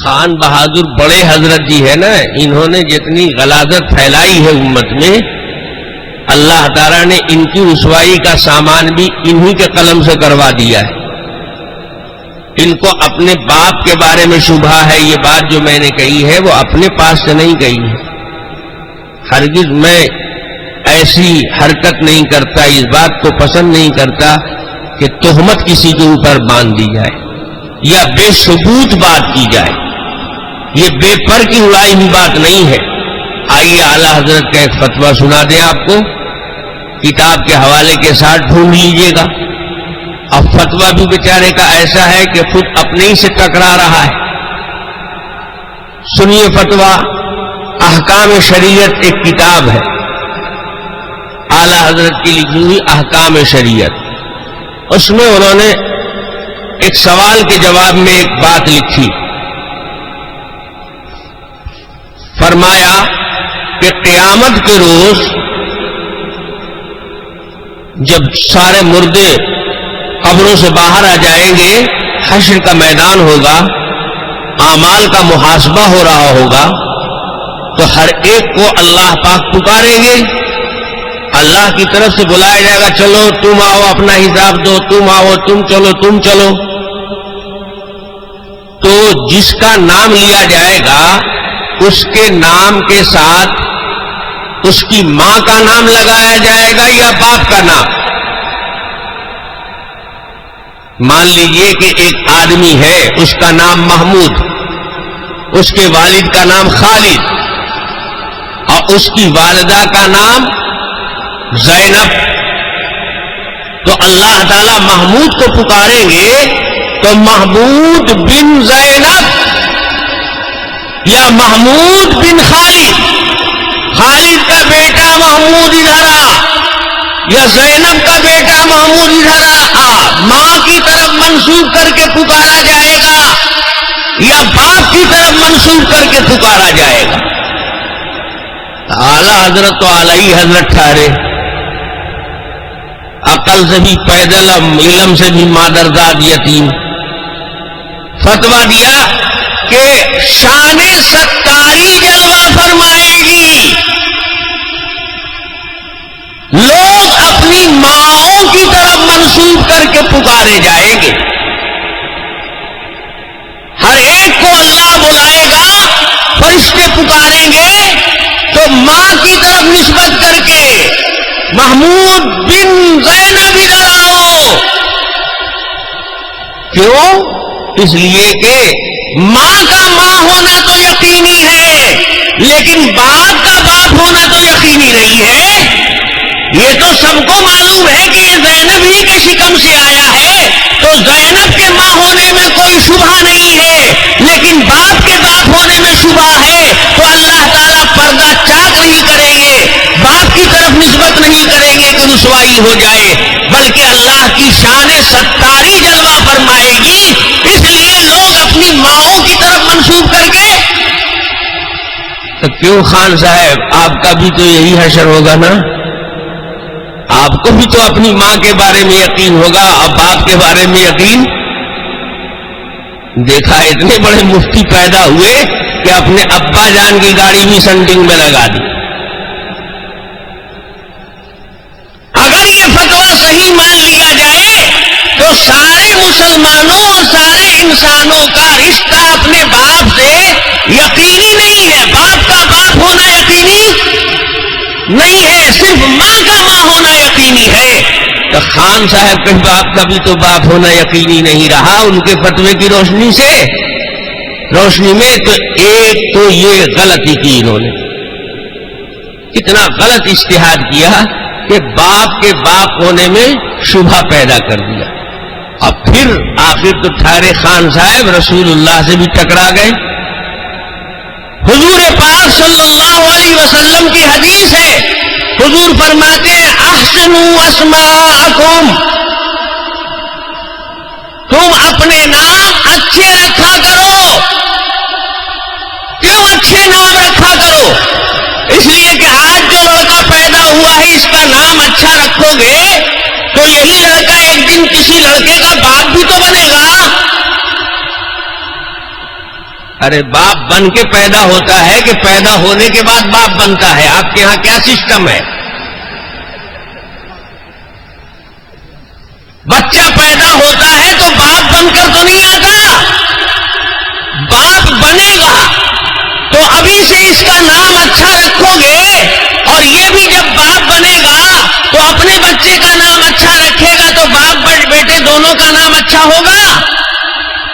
خان بہادر بڑے حضرت جی ہے نا، انہوں نے جتنی غلاظت پھیلائی ہے امت میں، اللہ تعالیٰ نے ان کی رسوائی کا سامان بھی انہی کے قلم سے کروا دیا ہے۔ ان کو اپنے باپ کے بارے میں شبہ ہے، یہ بات جو میں نے کہی ہے وہ اپنے پاس سے نہیں کہی ہے، ہرگز میں ایسی حرکت نہیں کرتا، اس بات کو پسند نہیں کرتا کہ تہمت کسی کے اوپر باندھ دی جائے یا بے ثبوت بات کی جائے، یہ بے پر کی اڑائی ہوئی بات نہیں ہے۔ آئیے اعلیٰ حضرت کا ایک فتویٰ سنا دیں آپ کو، کتاب کے حوالے کے ساتھ ڈھونڈ لیجئے گا۔ اب فتویٰ بھی بیچارے کا ایسا ہے کہ خود اپنے ہی سے ٹکرا رہا ہے۔ سنیے فتویٰ، احکام شریعت ایک کتاب ہے، اعلیٰ حضرت کی لکھی ہوئی احکام شریعت، اس میں انہوں نے ایک سوال کے جواب میں ایک بات لکھی، فرمایا کہ قیامت کے روز جب سارے مردے قبروں سے باہر آ جائیں گے، حشر کا میدان ہوگا، اعمال کا محاسبہ ہو رہا ہوگا، تو ہر ایک کو اللہ پاک پکاریں گے، اللہ کی طرف سے بلایا جائے گا، چلو تم آؤ اپنا حساب دو، تم آؤ، تم چلو، تم چلو۔ تو جس کا نام لیا جائے گا اس کے نام کے ساتھ اس کی ماں کا نام لگایا جائے گا یا باپ کا نام؟ مان لیجئے کہ ایک آدمی ہے، اس کا نام محمود، اس کے والد کا نام خالد اور اس کی والدہ کا نام زینب، تو اللہ تعالی محمود کو پکاریں گے تو محمود بن زینب یا محمود بن خالد، خالد کا بیٹا محمود ادھر آ یا زینب کا بیٹا محمود ادھر آ، ماں کی طرف منسوب کر کے پکارا جائے گا یا باپ کی طرف منسوب کر کے پکارا جائے گا؟ اعلیٰ حضرت تو اعلی حضرت ٹھہرے، عقل سے بھی پیدل، علم سے بھی مادرزاد یتیم، فتویٰ دیا کہ شان ستاری جلوہ فرمائے گی، لوگ اپنی ماؤں کی طرف منسوب کر کے پکارے جائیں گے، ہر ایک کو اللہ بلائے گا، فرشتے پکاریں گے تو ماں کی طرف نسبت کر کے محمود بن زینب ادھر آؤ، کیوں؟ اس لیے کہ ماں کا ماں ہونا تو یقینی ہے لیکن باپ کا باپ ہونا تو یقینی نہیں ہے۔ یہ تو سب کو معلوم ہے کہ یہ زینب ہی کے شکم سے آیا ہے، تو زینب کے ماں ہونے میں کوئی شبہ نہیں ہے، لیکن باپ کے باپ ہونے میں شبہ ہے، تو اللہ تعالیٰ پردہ چاک نہیں کریں گے، باپ کی طرف نسبت نہیں کریں گے کہ رسوائی ہو جائے، بلکہ اللہ کی شان ستاری جلوہ فرمائے گی، اس لیے لوگ اپنی ماؤں کی طرف منسوب کر کے۔ تو کیوں خان صاحب، آپ کا بھی تو یہی حشر ہوگا نا، آپ کو بھی تو اپنی ماں کے بارے میں یقین ہوگا اور باپ کے بارے میں یقین۔ دیکھا اتنے بڑے مفتی پیدا ہوئے کہ اپنے ابا جان کی گاڑی بھی سنٹنگ میں لگا دی۔ اگر یہ فتویٰ صحیح مان لیا جائے تو سارے مسلمانوں اور سارے انسانوں کا رشتہ اپنے باپ سے یقینی نہیں ہے، باپ کا باپ ہونا یقینی نہیں ہے، صرف ماں کا ماں ہونا یقینی ہے۔ تو خان صاحب کے باپ کا بھی تو باپ ہونا یقینی نہیں رہا ان کے فتوے کی روشنی میں، تو ایک تو یہ غلطی کی انہوں نے، اتنا غلط اجتہاد کیا کہ باپ کے باپ ہونے میں شبہ پیدا کر دیا، اب پھر آخر تو ٹھہرے خان صاحب رسول اللہ سے بھی ٹکرا گئے۔ حضور پاک صلی اللہ علیہ وسلم کی حدیث ہے، حضور فرماتے ہیں احسنوا اسماءکم، تم اپنے نام اچھے رکھا کرو۔ کیوں اچھے نام رکھا کرو؟ اس لیے کہ آج جو لڑکا پیدا ہوا ہے اس کا نام اچھا رکھو گے تو یہی لڑکا ایک دن کسی لڑکے کا باپ بھی تو بنے گا۔ ارے باپ بن کے پیدا ہوتا ہے کہ پیدا ہونے کے بعد باپ بنتا ہے؟ آپ کے ہاں کیا سسٹم ہے؟ بچہ پیدا ہوتا ہے تو باپ بن کر تو نہیں آتا، باپ بنے گا تو ابھی سے اس کا نام اچھا رکھو گے، اور یہ بھی جب باپ بنے گا تو اپنے بچے کا نام اچھا رکھے گا، تو باپ بیٹے دونوں کا نام اچھا ہوگا۔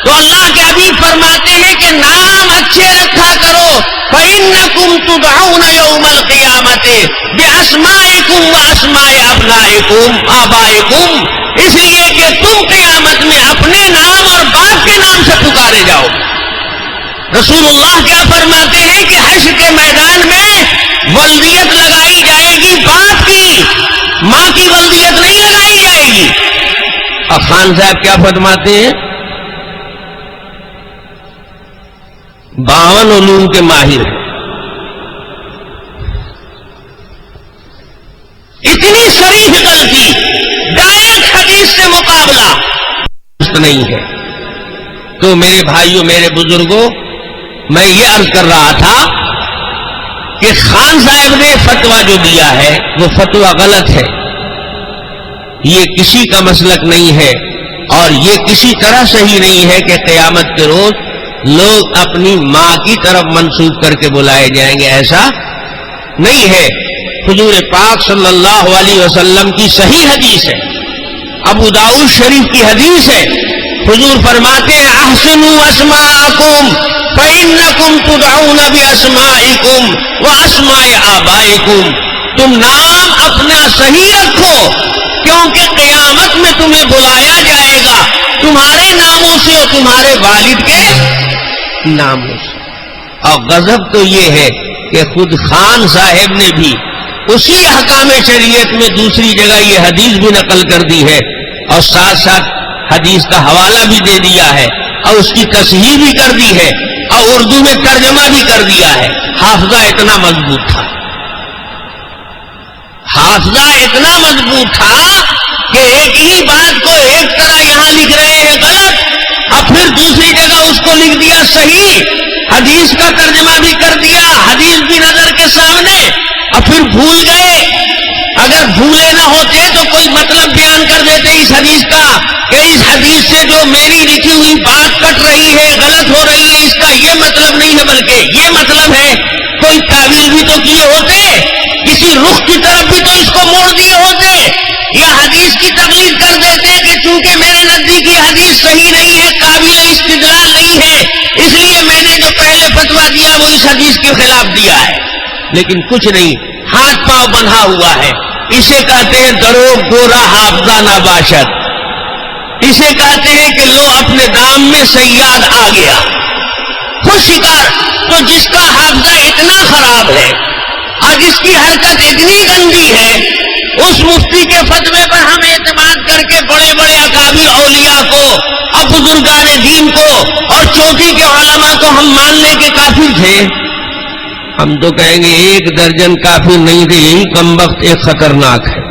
تو اللہ کے حبیب فرماتے ہیں کہ نام اچھے رکھا کرو، فَإِنَّكُمْ تُدْعَوْنَ يَوْمَ الْقِيَامَةِ بِأَسْمَائِكُمْ وَأَسْمَاءِ أَبْنَائِكُمْ آبَائِكُمْ، اس لیے کہ تم قیامت میں اپنے نام اور باپ کے نام سے پکارے جاؤ۔ رسول اللہ کیا فرماتے ہیں کہ حشر کے میدان میں ولدیت لگائی جائے گی باپ کی، ماں کی ولدیت نہیں لگائی جائے گی۔ اب خان صاحب کیا فرماتے ہیں؟ 52 علوم کے ماہر ہیں، اتنی صریح غلطی، ڈائریکٹ حدیث سے مقابلہ نہیں ہے۔ تو میرے بھائیوں، میرے بزرگوں، میں یہ عرض کر رہا تھا کہ خان صاحب نے فتویٰ جو دیا ہے وہ فتویٰ غلط ہے، یہ کسی کا مسلک نہیں ہے، اور یہ کسی طرح صحیح نہیں ہے کہ قیامت کے روز لوگ اپنی ماں کی طرف منسوب کر کے بلائے جائیں گے، ایسا نہیں ہے۔ حضور پاک صلی اللہ علیہ وسلم کی صحیح حدیث ہے، ابو داؤد شریف کی حدیث ہے، حضور فرماتے ہیں احسنوا اسماءکم فإنکم تدعون باسمائکم واسماء آبائکم، تم نام اپنا صحیح رکھو کیونکہ قیامت میں تمہیں بلایا جائے گا تمہارے ناموں سے اور تمہارے والد کے ناموں سے۔ اور غضب تو یہ ہے کہ خود خان صاحب نے بھی اسی احکام شریعت میں دوسری جگہ یہ حدیث بھی نقل کر دی ہے، اور ساتھ ساتھ حدیث کا حوالہ بھی دے دیا ہے، اور اس کی تصحیح بھی کر دی ہے، اور اردو میں ترجمہ بھی کر دیا ہے۔ حافظہ اتنا مضبوط تھا، حافظہ اتنا مضبوط تھا کہ ایک ہی بات کو ایک طرح یہاں لکھ رہے ہیں غلط، اور پھر دوسری جگہ اس کو لکھ دیا صحیح، حدیث کا ترجمہ بھی کر دیا، حدیث بھی نظر کے سامنے، اور پھر بھول گئے۔ اگر بھولے نہ ہوتے تو کوئی مطلب بیان کر دیتے اس حدیث کا کہ اس حدیث سے جو میری لکھی ہوئی بات کٹ رہی ہے، غلط ہو رہی ہے، اس کا یہ مطلب نہیں ہے بلکہ یہ مطلب ہے، کوئی تعویل بھی تو کیے ہوتے، کسی رخ کی طرف بھی تو اس کو موڑ دیے ہوتے، یا حدیث کی تقلید کر دیتے کہ چونکہ میرے نزدیک یہ حدیث صحیح نہیں ہے، قابل استدلال نہیں ہے، اس لیے میں نے جو پہلے فتویٰ دیا وہ اس حدیث کے خلاف دیا ہے۔ لیکن کچھ نہیں، ہاتھ پاؤں بندھا ہوا ہے۔ اسے کہتے ہیں دروغ گورا حافظہ نباشد، اسے کہتے ہیں کہ لو اپنے دام میں صیاد آ گیا خوش شکار۔ تو جس کا حافظہ اتنا خراب ہے اور جس کی حرکت اتنی گندی ہے، اس مفتی کے فتوے پر ہم اعتماد کر کے بڑے بڑے اکابر اولیاء کو اور بزرگان دین کو اور چوٹی کے علماء کو ہم ماننے کے کافر تھے؟ ہم تو کہیں گے 1 درجن کافر نہیں تھے، یہی کم وقت ایک خطرناک ہے۔